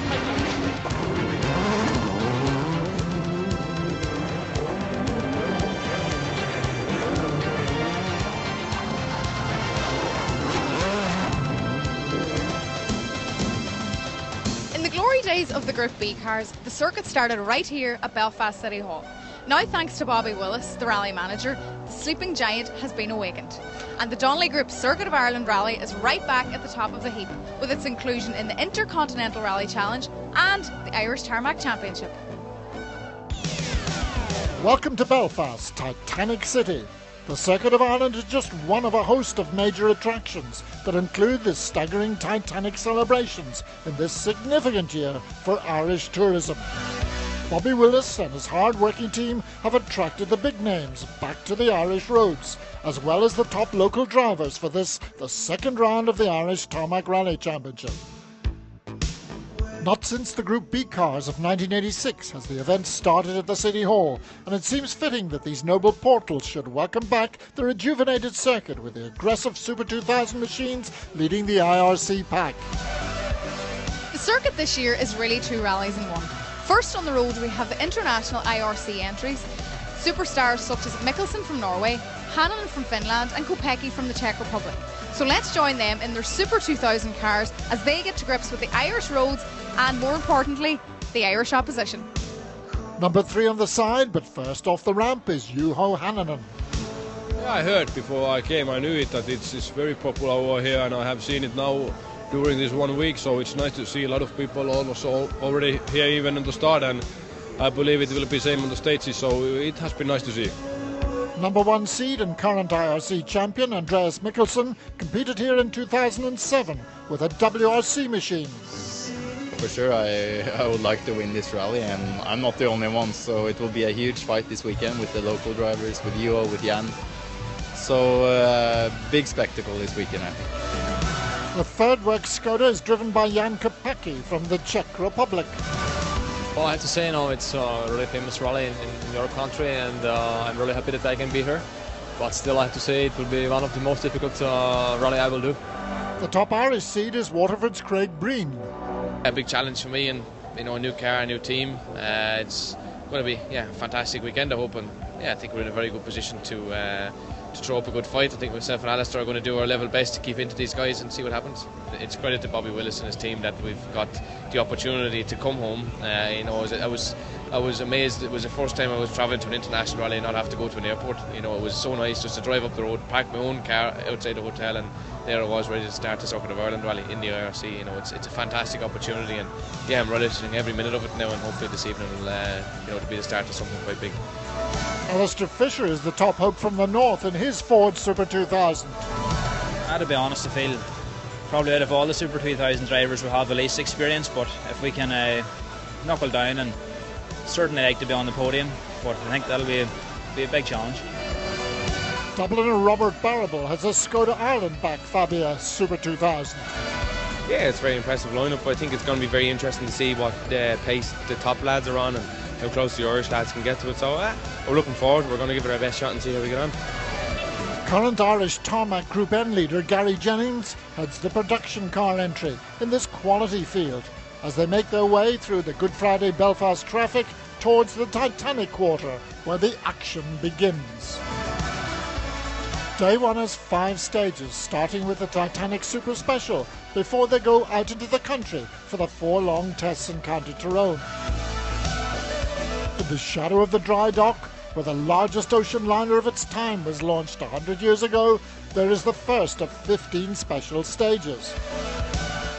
In the glory days of the Group B cars, the circuit started right here at Belfast City Hall. Now, thanks to Bobby Willis, the rally manager, the sleeping giant has been awakened. And the Donnelly Group's Circuit of Ireland rally is right back at the top of the heap, with its inclusion in the Intercontinental Rally Challenge and the Irish Tarmac Championship. Welcome to Belfast, Titanic City. The Circuit of Ireland is just one of a host of major attractions that include the staggering Titanic celebrations in this significant year for Irish tourism. Bobby Willis and his hard-working team have attracted the big names back to the Irish roads, as well as the top local drivers for this, the second round of the Irish Tarmac Rally Championship. Not since the Group B cars of 1986 has the event started at the City Hall, and it seems fitting that these noble portals should welcome back the rejuvenated circuit with the aggressive Super 2000 machines leading the IRC pack. The circuit this year is really two rallies in one. First on the road we have the international IRC entries, superstars such as Mikkelsen from Norway, Hannon from Finland and Kopecky from the Czech Republic. So let's join them in their Super 2000 cars as they get to grips with the Irish roads and, more importantly, the Irish opposition. Number 3 on the side, but first off the ramp is Juho Hannanen. Yeah, I heard before I came, I knew it that it's very popular over here, and I have seen it now during this 1 week, so it's nice to see a lot of people also already here even in the start, and I believe it will be same on the stages, so it has been nice to see. Number 1 seed and current IRC champion Andreas Mikkelsen competed here in 2007 with a WRC machine. For sure, I would like to win this rally, and I'm not the only one, so it will be a huge fight this weekend with the local drivers, with Juho, with Jan. So big spectacle this weekend, I think. The third work Skoda is driven by Jan Kopecky from the Czech Republic. Well, I have to say, it's a really famous rally in your country, and I'm really happy that I can be here. But still, I have to say, it will be one of the most difficult rally I will do. The top Irish seed is Waterford's Craig Breen. A big challenge for me, and a new car, a new team. It's going to be a fantastic weekend, I hope, and I think we're in a very good position to throw up a good fight. I think myself and Alistair are going to do our level best to keep into these guys and see what happens. It's credit to Bobby Willis and his team that we've got the opportunity to come home. I was amazed. It was the first time I was travelling to an international rally and not have to go to an airport. It was so nice just to drive up the road, park my own car outside the hotel, and there I was ready to start the Circuit of Ireland rally in the IRC. It's a fantastic opportunity, and I'm relishing every minute of it now, and hopefully this evening will to be the start of something quite big. Alistair Fisher is the top hope from the north in his Ford Super 2000. To be honest, I feel probably out of all the Super 2000 drivers we have the least experience, but if we can knuckle down, and certainly like to be on the podium, but I think that'll be a big challenge. Dubliner Robert Barrable has a Skoda Ireland back Fabia Super 2000. Yeah, it's a very impressive lineup. I think it's going to be very interesting to see what pace the top lads are on and how close the Irish lads can get to it. So we're looking forward. We're going to give it our best shot and see how we get on. Current Irish Tarmac Group N leader Gary Jennings heads the production car entry in this quality field as they make their way through the Good Friday Belfast traffic towards the Titanic Quarter, where the action begins. Day 1 has 5 stages, starting with the Titanic Super Special, before they go out into the country for the 4 long tests in County Tyrone. In the shadow of the dry dock, where the largest ocean liner of its time was launched 100 years ago, there is the first of 15 special stages.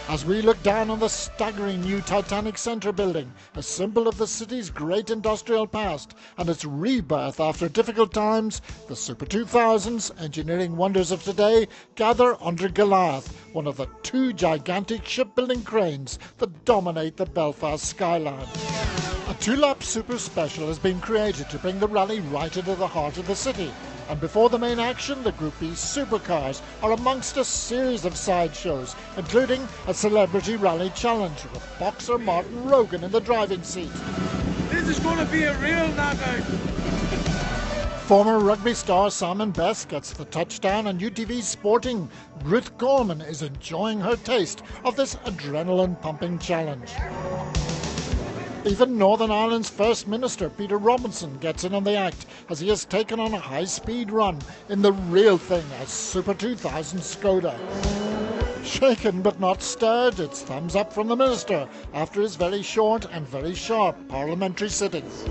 As we look down on the staggering new Titanic Centre building, a symbol of the city's great industrial past and its rebirth after difficult times, the Super 2000's engineering wonders of today gather under Goliath, one of the 2 gigantic shipbuilding cranes that dominate the Belfast skyline. A 2-lap Super Special has been created to bring the rally right into the heart of the city. And before the main action, the Group B supercars are amongst a series of sideshows, including a celebrity rally challenge with boxer Martin Rogan in the driving seat. This is going to be a real knockout. Former rugby star Simon Best gets the touchdown, and UTV's sporting Ruth Gorman is enjoying her taste of this adrenaline-pumping challenge. Even Northern Ireland's First Minister, Peter Robinson, gets in on the act as he has taken on a high-speed run in the real thing, a Super 2000 Skoda. Shaken but not stirred, it's thumbs up from the Minister after his very short and very sharp parliamentary sittings.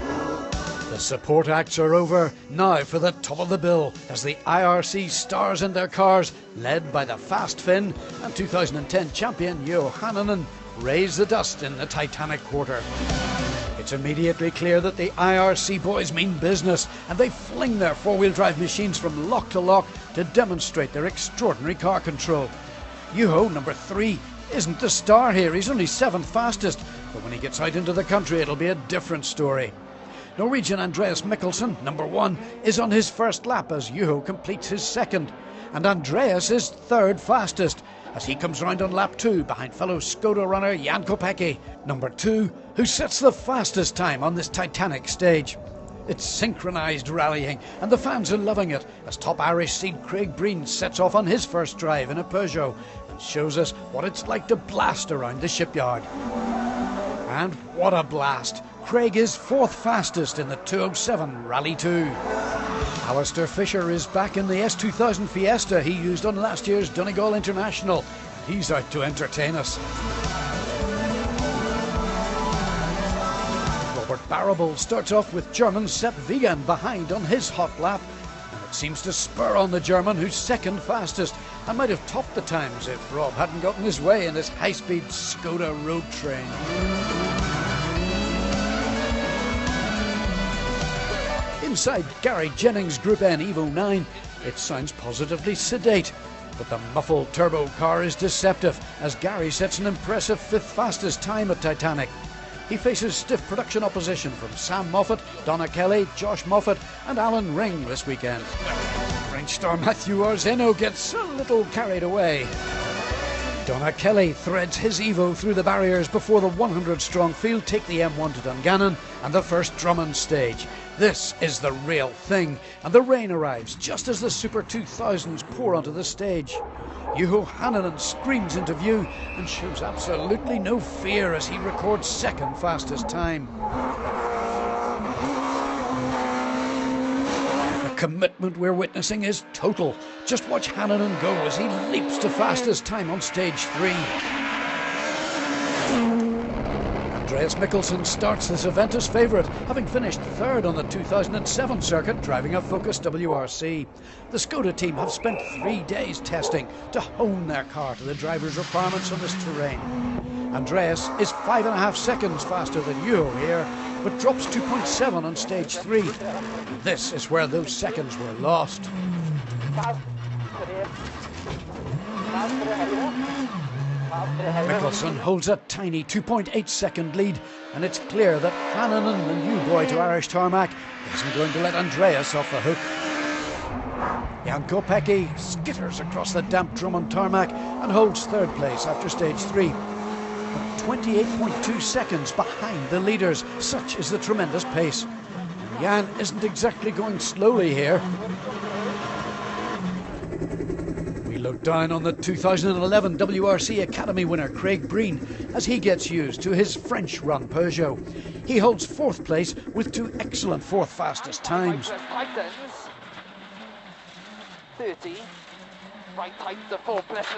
The support acts are over, now for the top of the bill as the IRC stars in their cars, led by the fast Finn and 2010 champion Juho Hänninen, raise the dust in the Titanic Quarter. It's immediately clear that the IRC boys mean business, and they fling their four-wheel drive machines from lock to lock to demonstrate their extraordinary car control. Juho, number 3, isn't the star here, he's only 7th fastest, but when he gets out into the country it'll be a different story. Norwegian Andreas Mikkelsen, number 1, is on his first lap as Juho completes his second, and Andreas is 3rd fastest as he comes round on lap 2 behind fellow Skoda runner Jan Kopecky, number 2, who sets the fastest time on this Titanic stage. It's synchronised rallying and the fans are loving it as top Irish seed Craig Breen sets off on his first drive in a Peugeot and shows us what it's like to blast around the shipyard. And what a blast! Craig is 4th fastest in the 207 Rally 2. Alistair Fisher is back in the S2000 Fiesta he used on last year's Donegal International. He's out to entertain us. Robert Barrable starts off with German Sepp Wiegand behind on his hot lap, and it seems to spur on the German who's 2nd fastest and might have topped the times if Rob hadn't gotten his way in his high-speed Skoda road train. Inside Gary Jennings' Group N Evo 9, it sounds positively sedate, but the muffled turbo car is deceptive as Gary sets an impressive 5th fastest time at Titanic. He faces stiff production opposition from Sam Moffat, Donna Kelly, Josh Moffat and Alan Ring this weekend. French star Matthew Orzeno gets a little carried away. Donna Kelly threads his Evo through the barriers before the 100-strong field take the M1 to Dungannon and the first Drummond stage. This is the real thing, and the rain arrives just as the Super 2000s pour onto the stage. Juho Hänninen screams into view and shows absolutely no fear as he records 2nd fastest time. The commitment we're witnessing is total. Just watch Hänninen go as he leaps to fastest time on stage 3. Andreas Mikkelsen starts this event as favourite, having finished 3rd on the 2007 circuit driving a Focus WRC. The Skoda team have spent 3 days testing to hone their car to the driver's requirements on this terrain. Andreas is 5.5 seconds faster than Juho here, but drops 2.7 on stage 3. This is where those seconds were lost. Mikkelsen holds a tiny 2.8 second lead, and it's clear that Hänninen, the new boy to Irish tarmac, isn't going to let Andreas off the hook. Jan Kopecky skitters across the damp Drummond tarmac and holds 3rd place after stage 3. But 28.2 seconds behind the leaders, such is the tremendous pace. And Jan isn't exactly going slowly here. Look down on the 2011 WRC Academy winner Craig Breen as he gets used to his French-run Peugeot. He holds 4th place with 2 excellent 4th fastest times.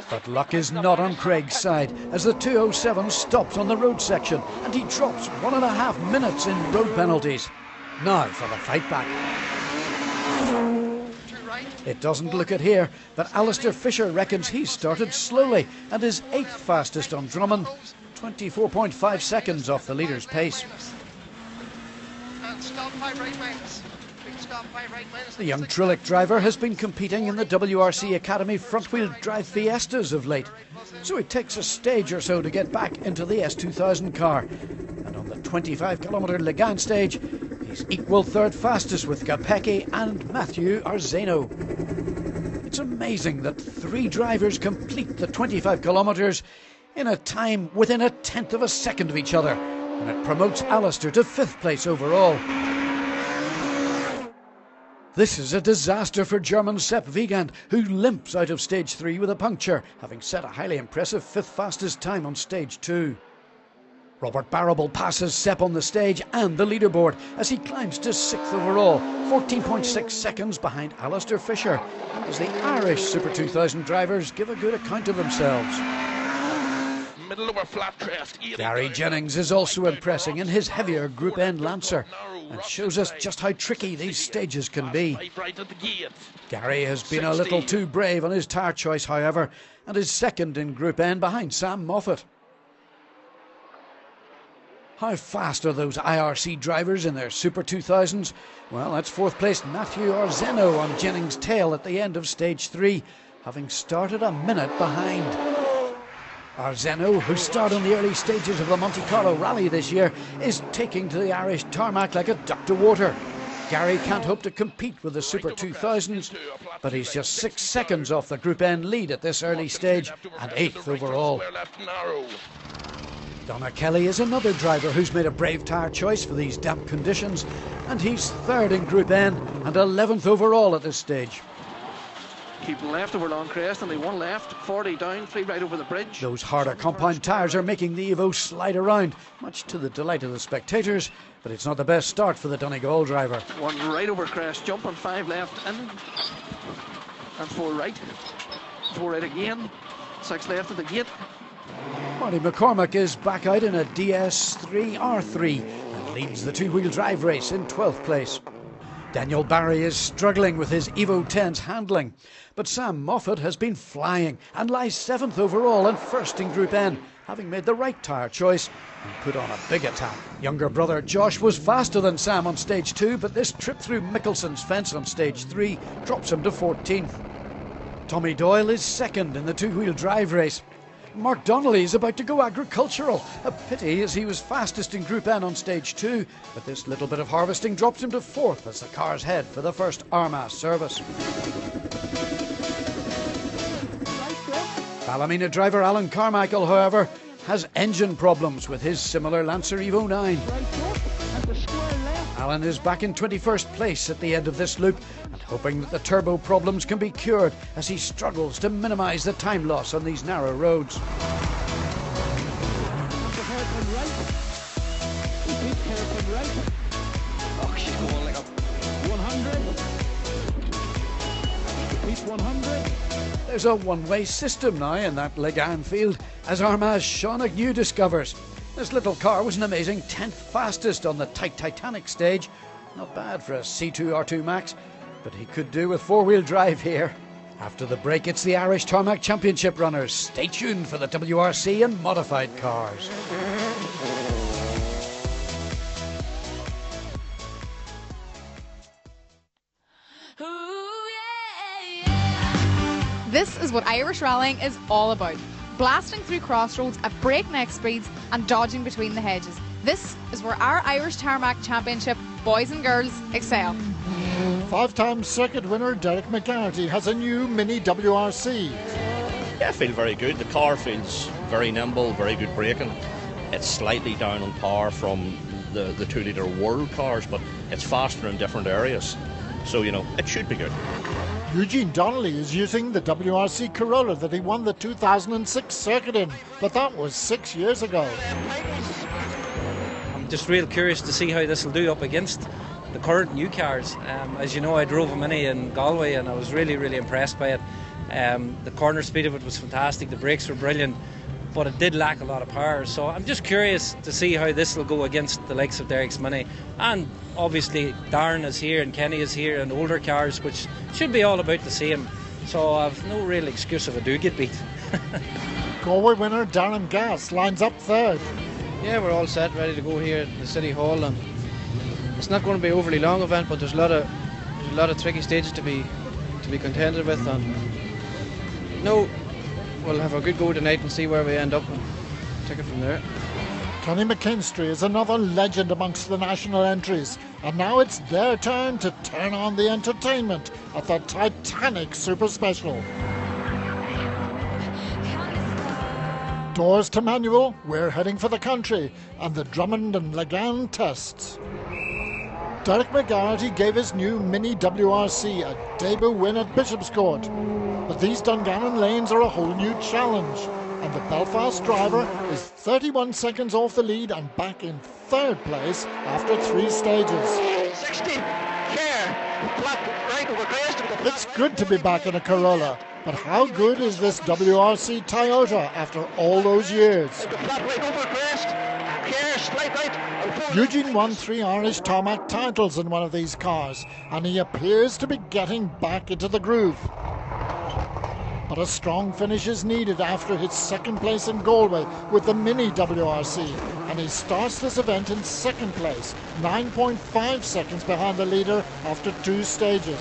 But luck is not on Craig's side as the 207 stops on the road section and he drops 1.5 minutes in road penalties. Now for the fight back. It doesn't look it here, but Alistair Fisher reckons he started slowly and is 8th fastest on Drummond, 24.5 seconds off the leader's pace. The young Trillick driver has been competing in the WRC Academy front-wheel drive Fiestas of late, so it takes a stage or so to get back into the S2000 car. And on the 25-kilometre Legan stage, he's equal 3rd fastest with Kopecky and Matthew Orzeno. It's amazing that 3 drivers complete the 25 kilometres in a time within 1/10 of a second of each other, and it promotes Alistair to 5th place overall. This is a disaster for German Sepp Wiegand, who limps out of stage 3 with a puncture, having set a highly impressive 5th fastest time on stage 2. Robert Barrable passes Sepp on the stage and the leaderboard as he climbs to 6th overall, 14.6 seconds behind Alistair Fisher, as the Irish Super 2000 drivers give a good account of themselves. Middle over flat crest. Gary Jennings is also impressing in his heavier Group N Lancer and shows us just how tricky these stages can be. Gary has been a little too brave on his tyre choice, however, and is second in Group N behind Sam Moffat. How fast are those IRC drivers in their Super 2000s? Well, that's 4th place Matthew Orzeno on Jennings' tail at the end of stage 3, having started a minute behind. Orzeno, who starred on the early stages of the Monte Carlo Rally this year, is taking to the Irish tarmac like a duck to water. Gary can't hope to compete with the Super 2000s, but he's just 6 seconds off the Group N lead at this early stage and 8th overall. Donna Kelly is another driver who's made a brave tyre choice for these damp conditions, and he's 3rd in Group N and 11th overall at this stage. Keep left over long crest, and they 1 left, 40 down, 3 right over the bridge. Those harder compound tyres are making the Evo slide around, much to the delight of the spectators, but it's not the best start for the Donegal driver. 1 right over crest, jump, and 5 left in, and 4 right, 4 right again, 6 left at the gate. Marty McCormack is back out in a DS3 R3 and leads the 2-wheel drive race in 12th place. Daniel Barry is struggling with his Evo 10's handling, but Sam Moffat has been flying and lies 7th overall and 1st in Group N, having made the right tyre choice and put on a big attack. Younger brother Josh was faster than Sam on stage 2, but this trip through Mickelson's fence on stage 3 drops him to 14th. Tommy Doyle is 2nd in the 2-wheel drive race. Mark Donnelly is about to go agricultural. A pity, as he was fastest in Group N on stage 2, but this little bit of harvesting drops him to 4th as the cars head for the first Armagh service. Ballymena driver Alan Carmichael, however, has engine problems with his similar Lancer Evo 9. Alan is back in 21st place at the end of this loop and hoping that the turbo problems can be cured as he struggles to minimise the time loss on these narrow roads. Oh, she's going like a 100. Repeat 100. There's a one-way system now in that Legan field, as Armagh's Sean Agnew discovers. This little car was an amazing 10th fastest on the tight Titanic stage. Not bad for a C2 R2 Max, but he could do with 4-wheel drive here. After the break, it's the Irish Tarmac Championship runners. Stay tuned for the WRC and modified cars. This is what Irish rallying is all about. Blasting through crossroads at breakneck speeds and dodging between the hedges. This is where our Irish Tarmac Championship boys and girls excel. 5-time circuit winner Derek McGarity has a new Mini WRC. Yeah, I feel very good. The car feels very nimble, very good braking. It's slightly down on par from the 2-litre world cars, but it's faster in different areas. So, you know, it should be good. Eugene Donnelly is using the WRC Corolla that he won the 2006 circuit in, but that was 6 years ago. I'm just real curious to see how this will do up against the current new cars. As you know, I drove a Mini in Galway and I was really, really impressed by it. The corner speed of it was fantastic, the brakes were brilliant, but it did lack a lot of power. So I'm just curious to see how this will go against the likes of Derek's Mini. And obviously Darren is here and Kenny is here and older cars, which should be all about the same. So I've no real excuse if I do get beat. Galway winner Darren Gass lines up 3rd. Yeah, we're all set, ready to go here at the City Hall, and it's not going to be an overly long event, but there's a lot of tricky stages to be contended with, and we'll have a good go tonight and see where we end up and take it from there. Kenny McKinstry is another legend amongst the national entries, and now it's their turn to turn on the entertainment at the Titanic Super Special. Doors to manual, we're heading for the country, and the Drummond and Legan tests. Derek McGarity gave his new Mini WRC a debut win at Bishopscourt, but these Dungannon lanes are a whole new challenge. and the Belfast driver is 31 seconds off the lead and back in third place after 3 stages. 60, care, flat right over crest. It's good to be back in a Corolla, but how good is this WRC Toyota after all those years? Flat right over crest, care, slight right. Eugene won 3 Irish tarmac titles in one of these cars, and he appears to be getting back into the groove. But a strong finish is needed after his second place in Galway with the Mini WRC, and he starts this event in second place, 9.5 seconds behind the leader after 2 stages.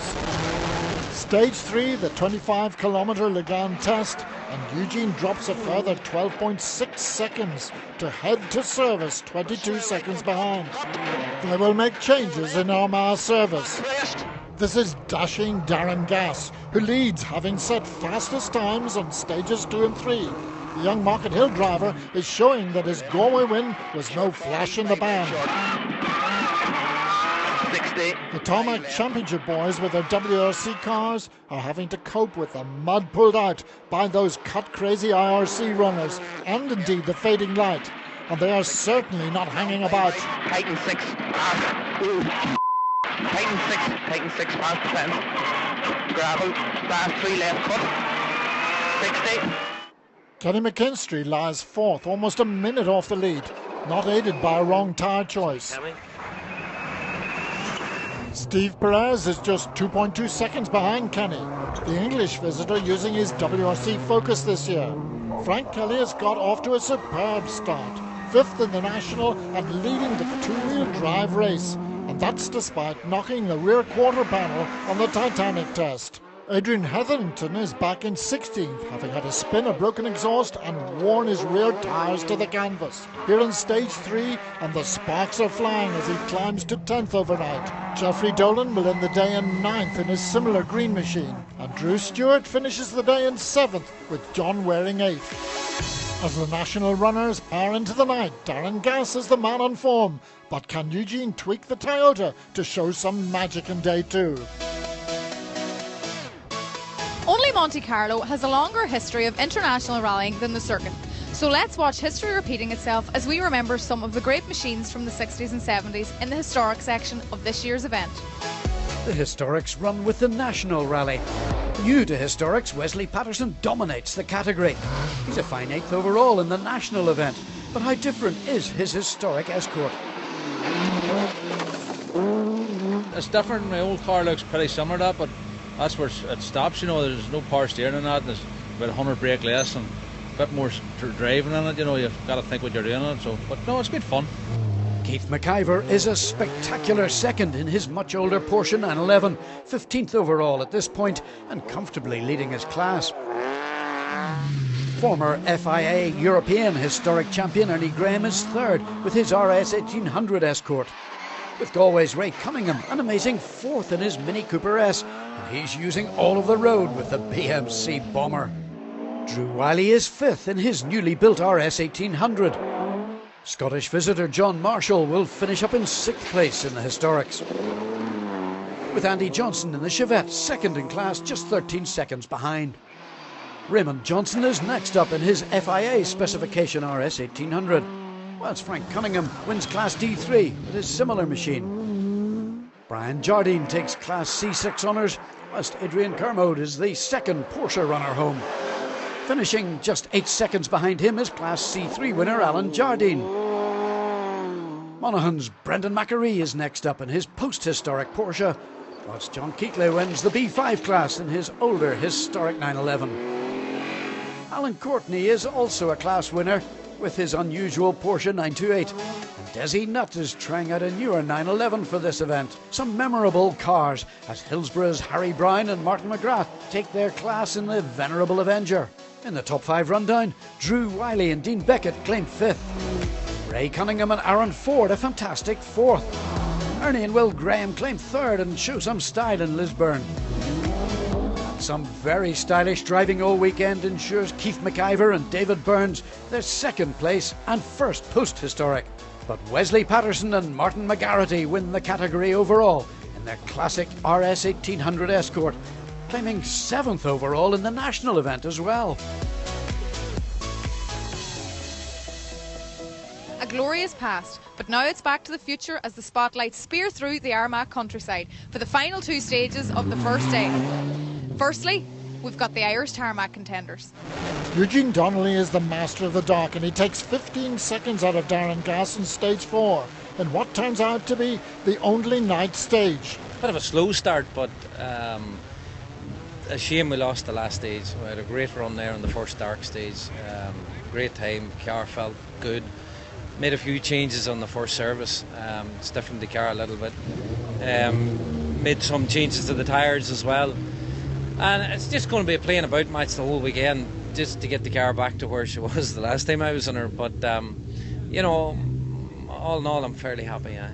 Stage 3, the 25-kilometre Lagan test, and Eugene drops a further 12.6 seconds to head to service 22 seconds behind. They will make changes in Armagh service. This is dashing Darren Gass, who leads, having set fastest times on stages 2 and 3. The young Market Hill driver is showing that his Galway win was no flash in the pan. The Tarmac Championship boys with their WRC cars are having to cope with the mud pulled out by those cut-crazy IRC runners and indeed the fading light. And they are certainly not hanging about. Titan 6, Titan 6, fast descent. Gravel, fast 3 left cut. 60. Kenny McKinstry lies 4th, almost a minute off the lead, not aided by a wrong tyre choice. Steve Perez is just 2.2 seconds behind Kenny, the English visitor using his WRC Focus this year. Frank Kelly has got off to a superb start, 5th in the National and leading the 2-wheel drive race, and that's despite knocking the rear quarter panel on the Titanic test. Adrian Hetherington is back in 16th, having had a spin, a broken exhaust and worn his rear tyres to the canvas. Here in stage 3, and the sparks are flying as he climbs to 10th overnight. Jeffrey Dolan will end the day in 9th in his similar green machine, and Drew Stewart finishes the day in 7th, with John Waring 8th. As the national runners power into the night, Darren Gass is the man on form, but can Eugene tweak the Toyota to show some magic in day 2? Only Monte Carlo has a longer history of international rallying than the circuit. So let's watch history repeating itself as we remember some of the great machines from the 60s and 70s in the historic section of this year's event. The Historics run with the National Rally. New to Historics, Wesley Patterson dominates the category. He's a fine 8th overall in the National event. But how different is his historic Escort? It's different. My old car looks pretty similar to that, but that's where it stops, you know. There's no power steering in that, and there's about 100 brake less and a bit more driving in it, you know. You've got to think what you're doing in it, so, but no, it's good fun. Keith McIver is a spectacular second in his much older Porsche 911, 15th overall at this point, and comfortably leading his class. Former FIA European historic champion Ernie Graham is 3rd with his RS 1800 Escort. With Galway's Ray Cunningham, an amazing 4th in his Mini Cooper S, and he's using all of the road with the BMC Bomber. Drew Wiley is 5th in his newly built RS 1800. Scottish visitor John Marshall will finish up in 6th place in the Historics, with Andy Johnson in the Chevette 2nd in class, just 13 seconds behind. Raymond Johnson is next up in his FIA specification RS 1800. Whilst Frank Cunningham wins Class D3 with his similar machine. Brian Jardine takes Class C6 honours, whilst Adrian Kermode is the 2nd Porsche runner home. Finishing just 8 seconds behind him is Class C3 winner Alan Jardine. Monaghan's Brendan McAree is next up in his post-historic Porsche, whilst John Keatley wins the B5 class in his older historic 911. Alan Courtney is also a class winner with his unusual Porsche 928. And Desi Nutt is trying out a newer 911 for this event. Some memorable cars as Hillsborough's Harry Brown and Martin McGrath take their class in the Venerable Avenger. In the top 5 rundown, Drew Wiley and Dean Beckett claim 5th. Ray Cunningham and Aaron Ford a fantastic 4th. Ernie and Will Graham claim 3rd and show some style in Lisburn. Some very stylish driving all weekend ensures Keith McIver and David Burns their 2nd place and 1st post-historic. But Wesley Patterson and Martin McGarrity win the category overall in their classic RS 1800 Escort, claiming 7th overall in the national event as well. glorious past, but now it's back to the future as the spotlights spear through the Armagh countryside for the final 2 stages of the first day. Firstly, we've got the Irish tarmac contenders. Eugene Donnelly is the master of the dark, and he takes 15 seconds out of Darren Gass in stage 4 in what turns out to be the only night stage. Bit of a slow start, but a shame we lost the last stage. We had a great run there on the first dark stage. Great time, car felt good. Made a few changes on the first service, stiffened the car a little bit. Made some changes to the tyres as well. And it's just going to be a playing about match the whole weekend, just to get the car back to where she was the last time I was in her. But, you know, all in all, I'm fairly happy, yeah.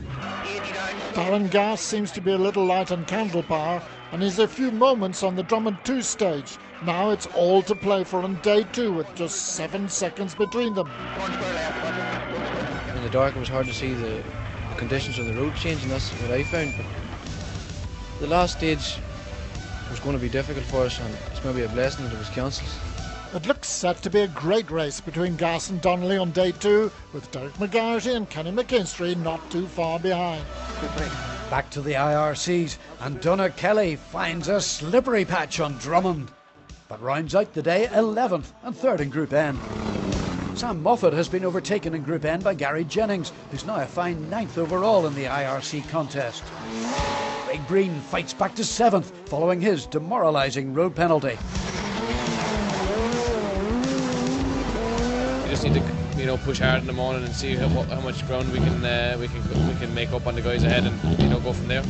Darren Gass seems to be a little light on candle power, and he's a few moments on the Drummond 2 stage. Now it's all to play for on day 2 with just 7 seconds between them. In the dark it was hard to see the conditions on the road changing, that's what I found. But the last stage was going to be difficult for us, and it's maybe a blessing that it was cancelled. It looks set to be a great race between Gass and Donnelly on day 2, with Derek McGarty and Kenny McKinstry not too far behind. Back to the IRCs, and Donna Kelly finds a slippery patch on Drummond, but rounds out the day 11th and 3rd in Group N. Sam Moffat has been overtaken in Group N by Gary Jennings, who's now a fine 9th overall in the IRC contest. Craig Breen fights back to 7th following his demoralising road penalty. We just need to, you know, push hard in the morning and see how much ground we can make up on the guys ahead, and, you know, go from there.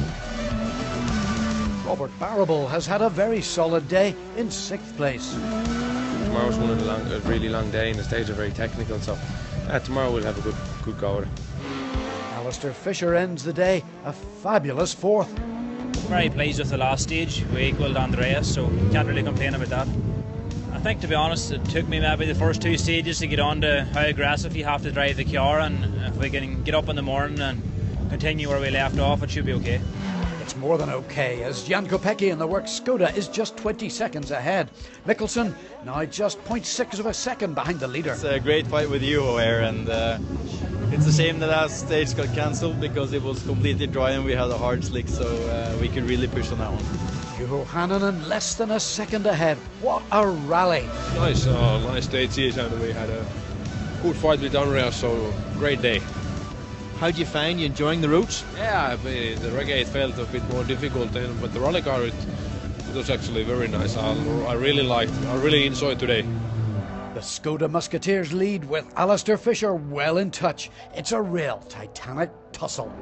Robert Barrable has had a very solid day in 6th place. Tomorrow's a really long day, and the stages are very technical, so tomorrow we'll have a good go at it. Alistair Fisher ends the day a fabulous 4th. Very pleased with the last stage. We equalled Andreas, so can't really complain about that. I think, to be honest, it took me maybe the first 2 stages to get on to how aggressive you have to drive the car, and if we can get up in the morning and continue where we left off, it should be okay. It's more than okay, as Jan Kopecky in the works Skoda is just 20 seconds ahead. Mickelson now just 0.6 of a second behind the leader. It's a great fight with Juho here, and it's a shame the last stage got cancelled because it was completely dry and we had a hard slick, so we could really push on that one. Juho Hannanen less than a second ahead. What a rally! Nice stage here, and we had a good fight with Andreas, so great day. How do you find? You enjoying the routes? Yeah, the reggae felt a bit more difficult, but the rally car it was actually very nice. I really enjoyed today. The Skoda Musketeers lead with Alistair Fisher well in touch. It's a real titanic tussle.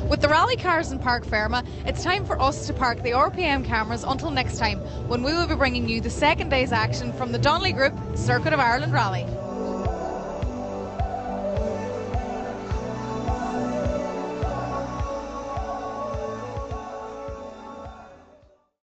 With the rally cars in Park Ferma, it's time for us to park the RPM cameras until next time, when we will be bringing you the second day's action from the Donnelly Group Circuit of Ireland Rally.